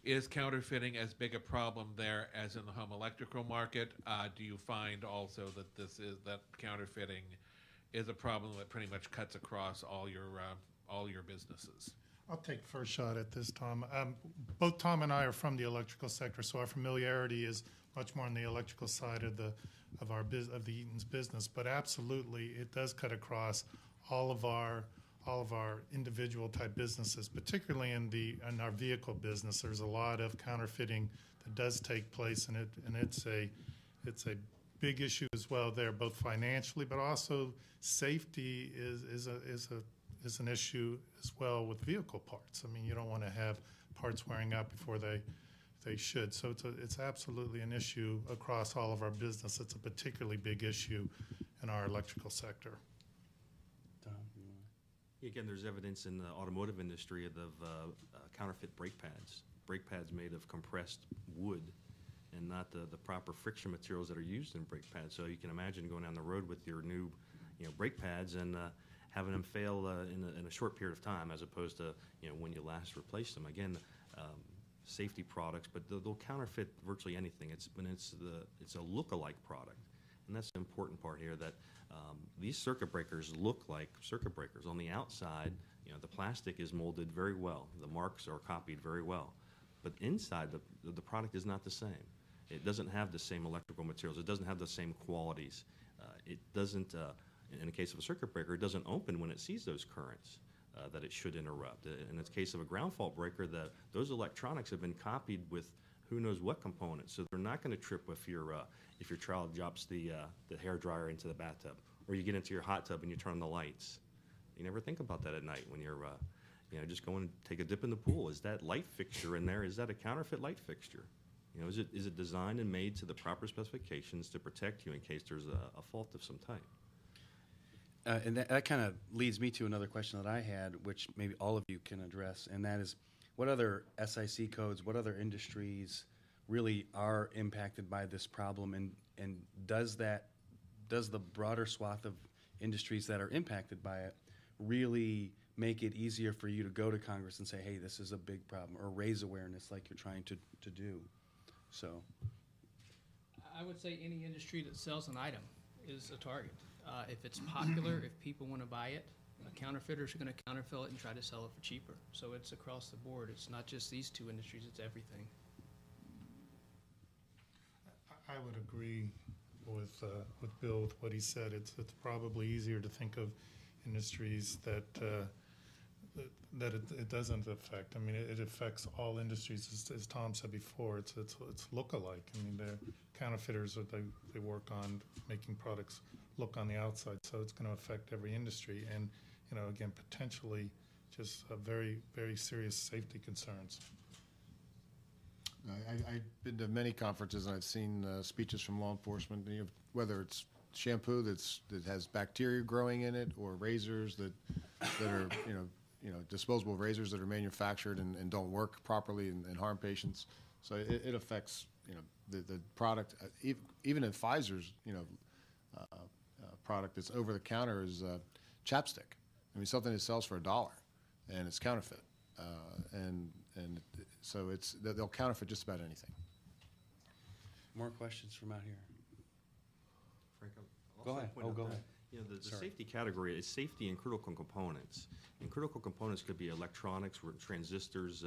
is counterfeiting as big a problem there as in the home electrical market? Do you find also that that counterfeiting is a problem that pretty much cuts across all your businesses? I'll take first shot at this, Tom. Both Tom and I are from the electrical sector, so our familiarity is much more on the electrical side of the Eaton's business. But absolutely, it does cut across all of our individual type businesses, particularly in our vehicle business. There's a lot of counterfeiting that does take place, and it's a big issue as well there, both financially, but also safety is an issue as well with vehicle parts. I mean, you don't want to have parts wearing out before they should. So it's absolutely an issue across all of our business. It's a particularly big issue in our electrical sector. Tom, Again, there's evidence in the automotive industry of counterfeit brake pads. Brake pads made of compressed wood and not the proper friction materials that are used in brake pads. So you can imagine going down the road with your new brake pads and having them fail in a short period of time, as opposed to when you last replace them. Again, safety products, but they'll counterfeit virtually anything. It's a look-alike product, and that's the important part here. That these circuit breakers look like circuit breakers. On the outside, the plastic is molded very well. The marks are copied very well, but inside the product is not the same. It doesn't have the same electrical materials. It doesn't have the same qualities. It doesn't. In the case of a circuit breaker, it doesn't open when it sees those currents that it should interrupt. In the case of a ground fault breaker, those electronics have been copied with who knows what components, so they're not going to trip if your child drops the hair dryer into the bathtub, or you get into your hot tub and you turn on the lights. You never think about that at night when you're just going to take a dip in the pool. Is that light fixture in there? Is that a counterfeit light fixture? Is it designed and made to the proper specifications to protect you in case there's a fault of some type? And that kind of leads me to another question that I had, which maybe all of you can address, and that is, what other SIC codes, what other industries really are impacted by this problem, and does the broader swath of industries that are impacted by it really make it easier for you to go to Congress and say, hey, this is a big problem, or raise awareness like you're trying to do? So I would say any industry that sells an item is a target. If it's popular, if people want to buy it, counterfeiters are going to counterfeit it and try to sell it for cheaper. So it's across the board. It's not just these two industries, it's everything. I would agree with Bill with what he said. It's probably easier to think of industries that it doesn't affect. I mean, it affects all industries, as Tom said before. It's look-alike. I mean, they're counterfeiters. They work on making products look on the outside, so it's going to affect every industry, and again, potentially just very, very serious safety concerns. I've been to many conferences, and I've seen speeches from law enforcement. Whether it's shampoo that has bacteria growing in it, or razors that are disposable razors that are manufactured and don't work properly and harm patients. So it affects the product. Even in Pfizer's product that's over the counter is chapstick. I mean, something that sells for $1 and it's counterfeit, and so they'll counterfeit just about anything. More questions from out here? Frank, Go ahead. Go ahead. The safety category is safety in critical components. And critical components could be electronics, transistors,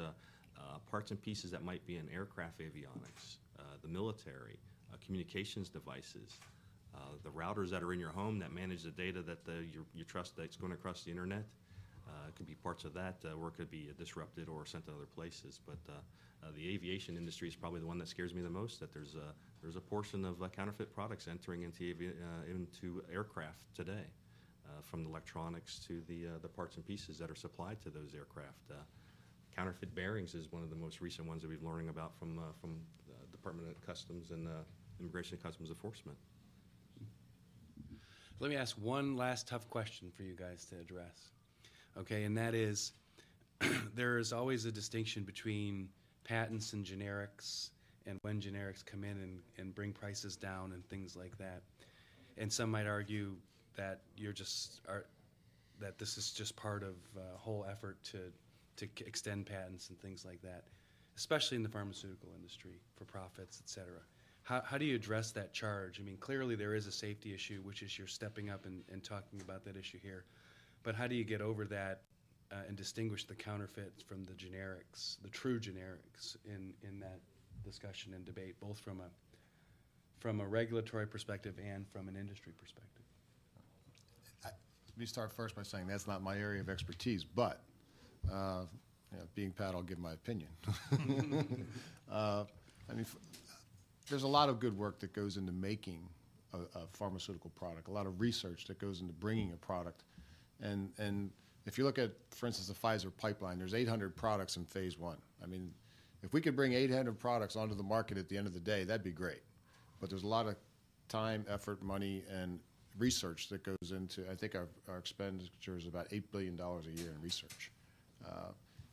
parts and pieces that might be in aircraft avionics, the military, communications devices, the routers that are in your home that manage the data that you trust that's going across the internet. It could be parts of that, or it could be disrupted or sent to other places. But the aviation industry is probably the one that scares me the most, that there's a portion of counterfeit products entering into aircraft today, from the electronics to the parts and pieces that are supplied to those aircraft. Counterfeit bearings is one of the most recent ones that we've learning about from the Department of Customs and Immigration and Customs Enforcement. Let me ask one last tough question for you guys to address. Okay, and that is, there is always a distinction between patents and generics, and when generics come in and bring prices down and things like that. And some might argue that that this is just part of a whole effort to extend patents and things like that, especially in the pharmaceutical industry for profits, et cetera. How do you address that charge? I mean, clearly there is a safety issue, which is you're stepping up and talking about that issue here. But how do you get over that and distinguish the counterfeits from the generics, the true generics, in that discussion and debate, both from a regulatory perspective and from an industry perspective? Let me start first by saying that's not my area of expertise, but being Pat, I'll give my opinion. There's a lot of good work that goes into making a pharmaceutical product, a lot of research that goes into bringing a product. And if you look at, for instance, the Pfizer pipeline, there's 800 products in phase 1. I mean, if we could bring 800 products onto the market at the end of the day, that'd be great. But there's a lot of time, effort, money, and research that goes into, I think our expenditure is about $8 billion a year in research.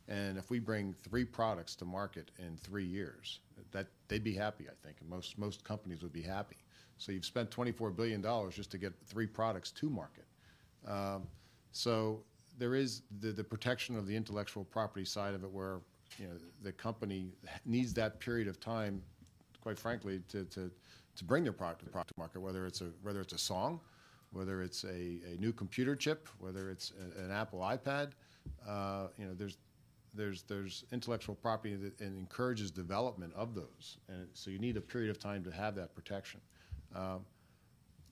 And if we bring 3 products to market in 3 years, that they'd be happy, I think, and most companies would be happy. So you've spent $24 billion just to get 3 products to market. So there is the protection of the intellectual property side of it, where the company needs that period of time, quite frankly, to bring their product to market, whether it's a song, whether it's a new computer chip, whether it's an Apple iPad. There's intellectual property that encourages development of those, and so you need a period of time to have that protection.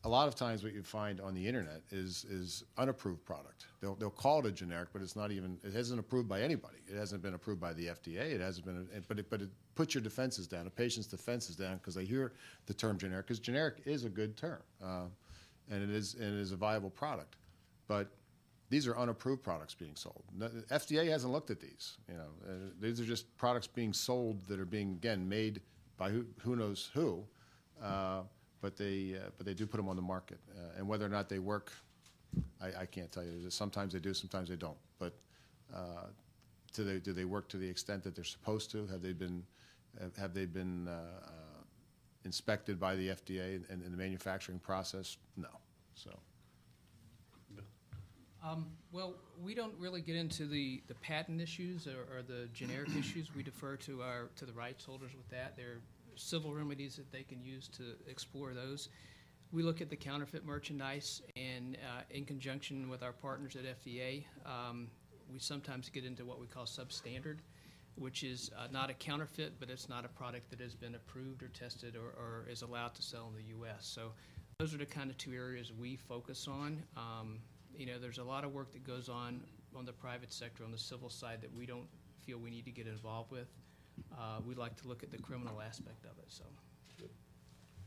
A lot of times what you find on the internet is unapproved product. They'll call it a generic, but it hasn't approved by anybody. It hasn't been approved by the FDA. It hasn't been, but it puts your defenses down. A patient's defenses down because they hear the term generic, because generic is a good term, and it is a viable product. But these are unapproved products being sold. The FDA hasn't looked at these. These are just products being sold that are being, again, made by who knows who. But they do put them on the market, and whether or not they work, I can't tell you. Sometimes they do, sometimes they don't. But do they work to the extent that they're supposed to? Have they been inspected by the FDA and in the manufacturing process? No. So. Well, we don't really get into the patent issues or the generic issues. We defer to the rights holders with that. There are civil remedies that they can use to explore those. We look at the counterfeit merchandise, and in conjunction with our partners at FDA, we sometimes get into what we call substandard, which is not a counterfeit, but it's not a product that has been approved or tested or is allowed to sell in the U.S. So those are the kind of 2 areas we focus on. There's a lot of work that goes on the private sector, on the civil side, that we don't feel we need to get involved with. We like to look at the criminal aspect of it. So,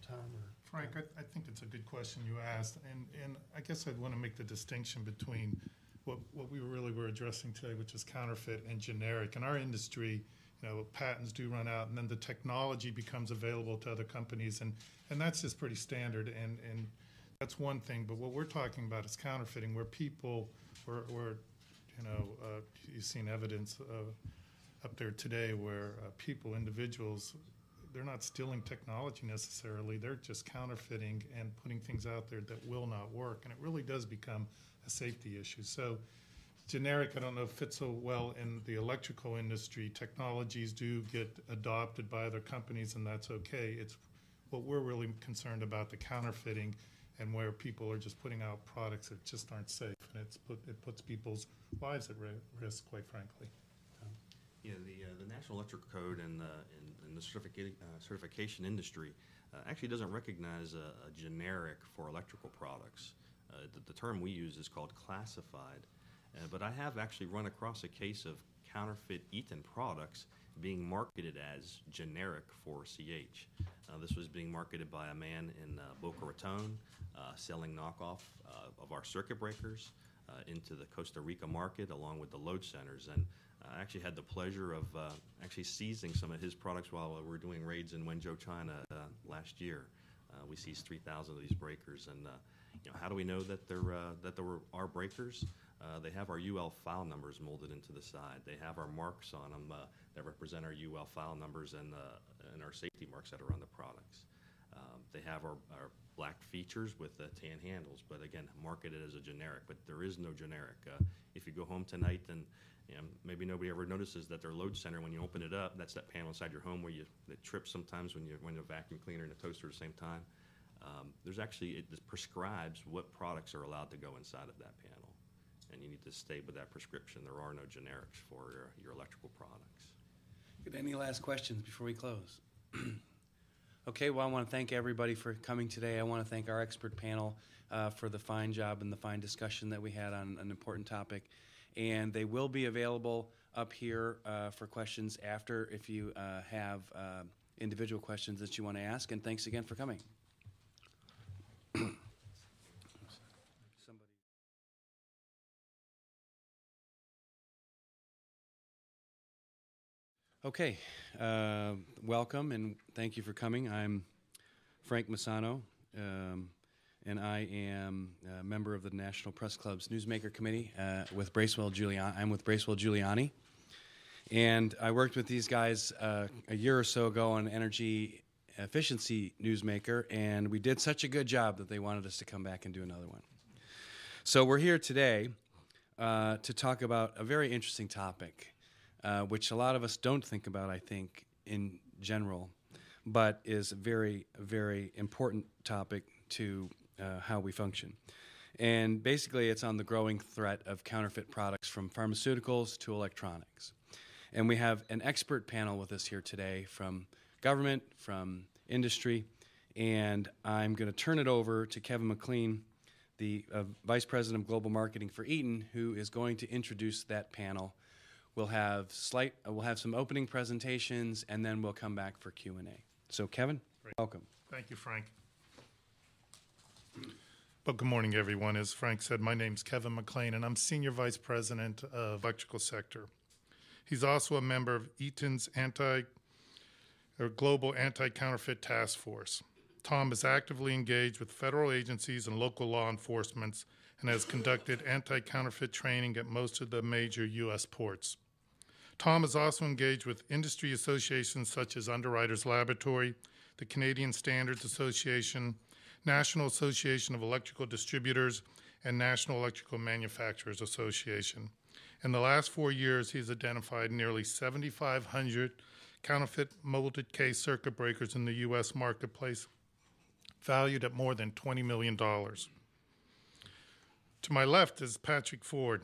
Tom or Frank, I think it's a good question you asked, and I guess I'd want to make the distinction between what we really were addressing today, which is counterfeit and generic. In our industry, patents do run out, and then the technology becomes available to other companies, and that's just pretty standard, and that's one thing. But what we're talking about is counterfeiting, where people, you've seen evidence up there today where individuals, they're not stealing technology necessarily. They're just counterfeiting and putting things out there that will not work, and it really does become a safety issue. So generic, I don't know if fits so well in the electrical industry. Technologies do get adopted by other companies, and that's okay. It's what we're really concerned about, the counterfeiting, and where people are just putting out products that just aren't safe, and it puts people's lives at risk, quite frankly. Yeah, the National Electrical Code and the certification industry actually doesn't recognize a generic for electrical products. The term we use is called classified, but I have actually run across a case of counterfeit Eaton products being marketed as generic for CH. This was being marketed by a man in Boca Raton, selling knockoff of our circuit breakers into the Costa Rica market along with the load centers. And I actually had the pleasure of actually seizing some of his products while we were doing raids in Wenzhou, China last year. We seized 3,000 of these breakers, and how do we know that they were our breakers? They have our UL file numbers molded into the side. They have our marks on them that represent our UL file numbers and our safety marks that are on the products. They have our black features with tan handles, but again, marketed as a generic. But there is no generic. If you go home tonight and maybe nobody ever notices that their load center, when you open it up, that's that panel inside your home where that trips sometimes when you a vacuum cleaner and a toaster at the same time. There's actually, it prescribes what products are allowed to go inside of that panel, and you need to stay with that prescription. There are no generics for your electrical products. Good. Any last questions before we close? Okay, well, I want to thank everybody for coming today. I want to thank our expert panel for the fine job and the fine discussion that we had on an important topic. And they will be available up here for questions after if you have individual questions that you want to ask. And thanks again for coming. Okay, welcome and thank you for coming. I'm Frank Masano, and I am a member of the National Press Club's Newsmaker Committee with Bracewell Giuliani. I'm with Bracewell Giuliani, and I worked with these guys a year or so ago on Energy Efficiency Newsmaker, and we did such a good job that they wanted us to come back and do another one. So we're here today to talk about a very interesting topic, which a lot of us don't think about, I think, in general, but is a very, very important topic to how we function. And basically, it's on the growing threat of counterfeit products from pharmaceuticals to electronics. And we have an expert panel with us here today from government, from industry, and I'm going to turn it over to Kevin McLean, the Vice President of Global Marketing for Eaton, who is going to introduce that panel. We'll have some opening presentations, and then we'll come back for Q&A. So, Kevin, welcome. Thank you, Frank. Well, good morning, everyone. As Frank said, my name's Kevin McLean, and I'm Senior Vice President of Electrical Sector. He's also a member of Eaton's Global Anti-Counterfeit Task Force. Tom is actively engaged with federal agencies and local law enforcement and has conducted anti-counterfeit training at most of the major U.S. ports. Tom is also engaged with industry associations such as Underwriters Laboratory, the Canadian Standards Association, National Association of Electrical Distributors, and National Electrical Manufacturers Association. In the last 4 years, he's identified nearly 7,500 counterfeit molded case circuit breakers in the U.S. marketplace, valued at more than $20 million. To my left is Patrick Ford.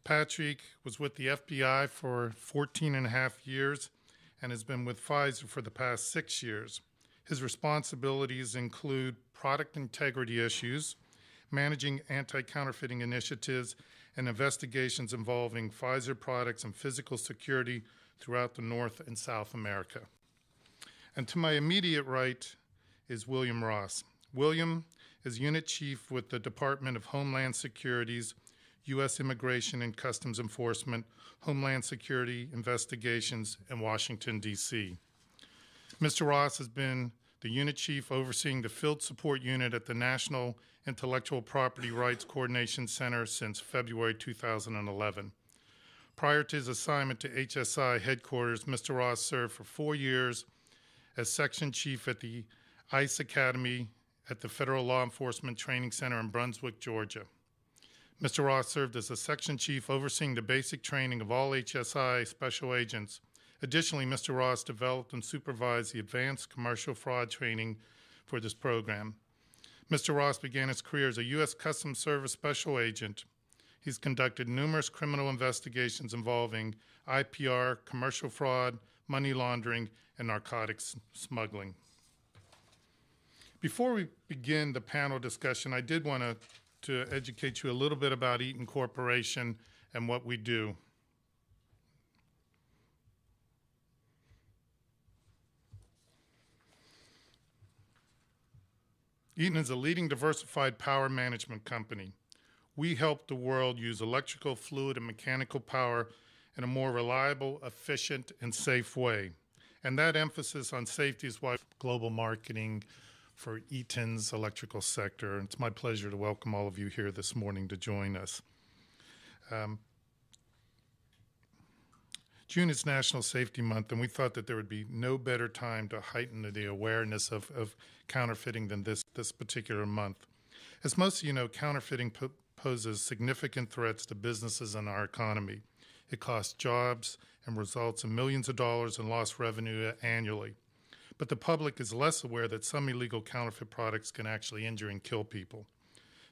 Patrick was with the FBI for 14 and a half years and has been with Pfizer for the past 6 years. His responsibilities include product integrity issues, managing anti-counterfeiting initiatives, and investigations involving Pfizer products and physical security throughout the North and South America. And to my immediate right is William Ross. William is Unit Chief with the Department of Homeland Security's U.S. Immigration and Customs Enforcement, Homeland Security Investigations in Washington, D.C. Mr. Ross has been the Unit Chief overseeing the Field Support Unit at the National Intellectual Property Rights Coordination Center since February 2011. Prior to his assignment to HSI headquarters, Mr. Ross served for 4 years as Section Chief at the ICE Academy at the Federal Law Enforcement Training Center in Brunswick, Georgia. Mr. Ross served as a Section Chief overseeing the basic training of all HSI special agents. Additionally, Mr. Ross developed and supervised the advanced commercial fraud training for this program. Mr. Ross began his career as a U.S. Customs Service special agent. He's conducted numerous criminal investigations involving IPR, commercial fraud, money laundering, and narcotics smuggling. Before we begin the panel discussion, I did want to educate you a little bit about Eaton Corporation and what we do. Eaton is a leading diversified power management company. We help the world use electrical, fluid, and mechanical power in a more reliable, efficient, and safe way. And that emphasis on safety is why global marketing for Eaton's electrical sector. It's my pleasure to welcome all of you here this morning to join us. June is National Safety Month, and we thought that there would be no better time to heighten the awareness of counterfeiting than this particular month. As most of you know, counterfeiting poses significant threats to businesses and our economy. It costs jobs and results in millions of dollars in lost revenue annually. But the public is less aware that some illegal counterfeit products can actually injure and kill people.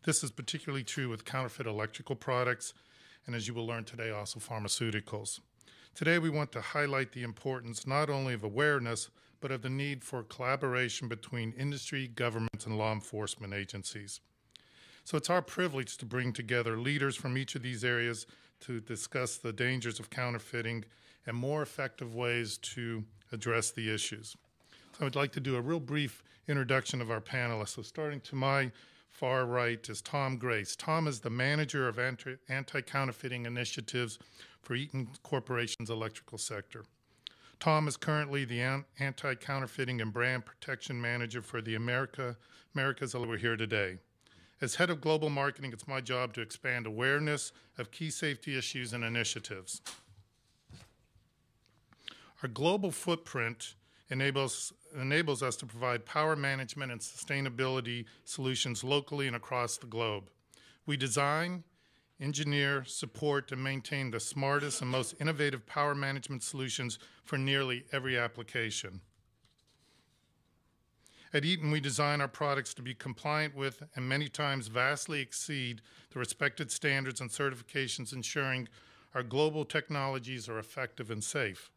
This is particularly true with counterfeit electrical products, and as you will learn today, also pharmaceuticals. Today we want to highlight the importance not only of awareness, but of the need for collaboration between industry, governments, and law enforcement agencies. So it's our privilege to bring together leaders from each of these areas to discuss the dangers of counterfeiting and more effective ways to address the issues. So I would like to do a real brief introduction of our panelists. So starting to my far right is Tom Grace. Tom is the manager of anti-counterfeiting initiatives for Eaton Corporation's electrical sector. Tom is currently the Anti-Counterfeiting and Brand Protection Manager for the Americas. We're here today. As head of global marketing, it's my job to expand awareness of key safety issues and initiatives. Our global footprint enables us to provide power management and sustainability solutions locally and across the globe. We design, engineer, support, and maintain the smartest and most innovative power management solutions for nearly every application. At Eaton, we design our products to be compliant with and many times vastly exceed the respected standards and certifications, ensuring our global technologies are effective and safe.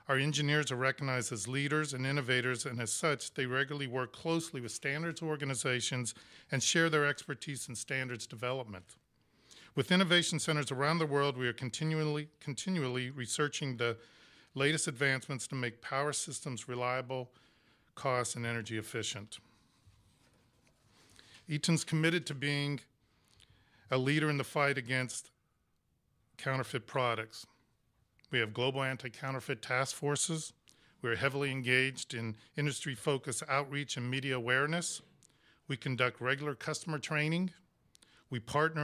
Our engineers are recognized as leaders and innovators, and as such, they regularly work closely with standards organizations and share their expertise in standards development. With innovation centers around the world, we are continually researching the latest advancements to make power systems reliable, cost, and energy efficient. Eaton's committed to being a leader in the fight against counterfeit products. We have global anti-counterfeit task forces. We are heavily engaged in industry-focused outreach and media awareness. We conduct regular customer training. We partner